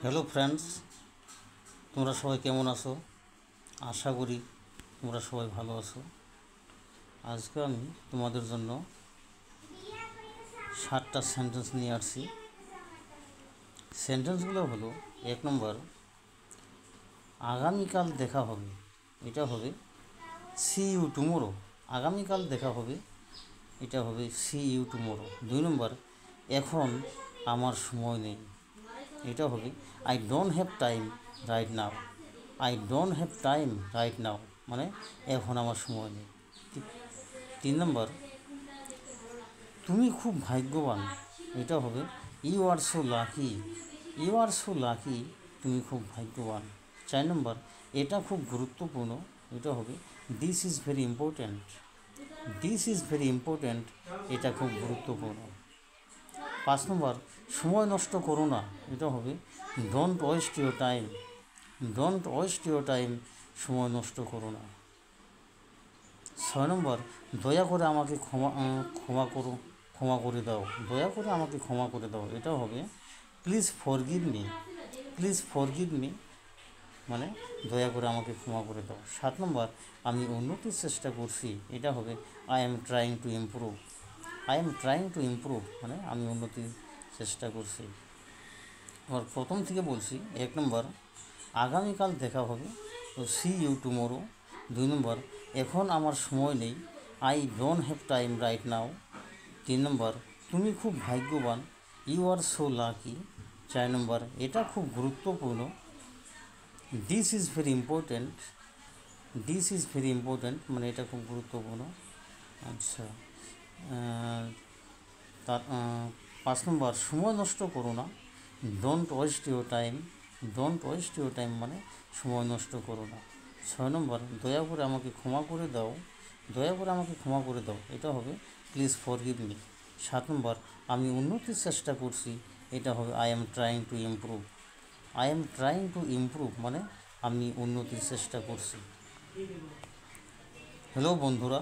Hello friends, তোমরা সবাই কেমন আছো? আশা করি তোমরা সবাই ভালো আছো। আজকে আমি তোমাদের জন্য 7টা সেন্টেন্স নিয়ে আসছি। সেন্টেন্সগুলো হলো, 1 নম্বর, আগামীকাল দেখা হবে। এটা হবে সি ইউ টুমোরো। আগামীকাল দেখা হবে, এটা হবে সি ইউ টুমোরো। 2 নম্বর, এখন আমার সময় নেই। এটা হবে I don't have time right now. I don't have time right now মানে এখন আমার সময় নেই। 3 নম্বর, তুমি খুব ভাগ্যবান। এটা হবে you are so lucky. You are so lucky, তুমি খুব ভাগ্যবান। 4 নম্বর, এটা খুব গুরুত্বপূর্ণ। এটা হবে this is very important. This is very important, এটা খুব গুরুত্বপূর্ণ। 5 নম্বর, সময় নষ্ট করো না। এটা হবে don't waste your time. Don't waste your time, সময় নষ্ট করো না। 6 নম্বর, দয়া করে আমাকে ক্ষমা করে দাও। দয়া করে আমাকে ক্ষমা করে দাও। এটা হবে please forgive me. Please forgive me মানে দয়া করে আমাকে ক্ষমা করে দাও। 7 নম্বর, আমি উন্নতির চেষ্টা করছি। এটা হবে I am trying to improve. I am trying to improve মানে আমি উন্নতির চেষ্টা করছি। আবার প্রথম থেকে বলছি। 1 নম্বর, আগামীকাল দেখা হবে, তো সি ইউ টুমোরো। 2 নম্বর, এখন আমার সময় নেই, I don't have time right now. 3 নম্বর, তুমি খুব ভাগ্যবান, ইউ আর সো লাকি। 4 নম্বর, এটা খুব গুরুত্বপূর্ণ, this is very important. This is very important মানে এটা খুব গুরুত্বপূর্ণ। আচ্ছা, তার 5 নম্বর, সময় নষ্ট করো না, don't waste your time. Don't waste your time মানে সময় নষ্ট করো না। 6 নম্বর, দয়া করে আমাকে ক্ষমা করে দাও। দয়া করে আমাকে ক্ষমা করে দাও। এটা হবে প্লিজ ফরগিভ মি। 7 নম্বর, আমি উন্নতির চেষ্টা করছি। এটা হবে I am trying to improve. I am trying to improve মানে আমি উন্নতির চেষ্টা করছি। হ্যালো বন্ধুরা,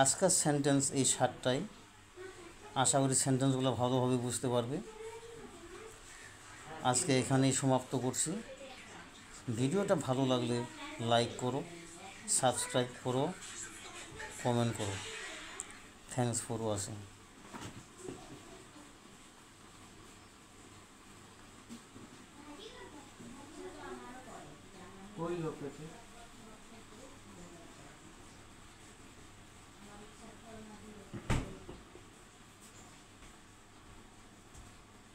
আজকের সেন্টেন্স এই 7টাই। আশা করি সেন্টেন্সগুলো ভালোভাবে বুঝতে পারবে। আজকে এখানেই সমাপ্ত করছি। ভিডিওটা ভালো লাগলে লাইক করো, সাবস্ক্রাইব করো, কমেন্ট করো। Thanks for watching. कोई लोग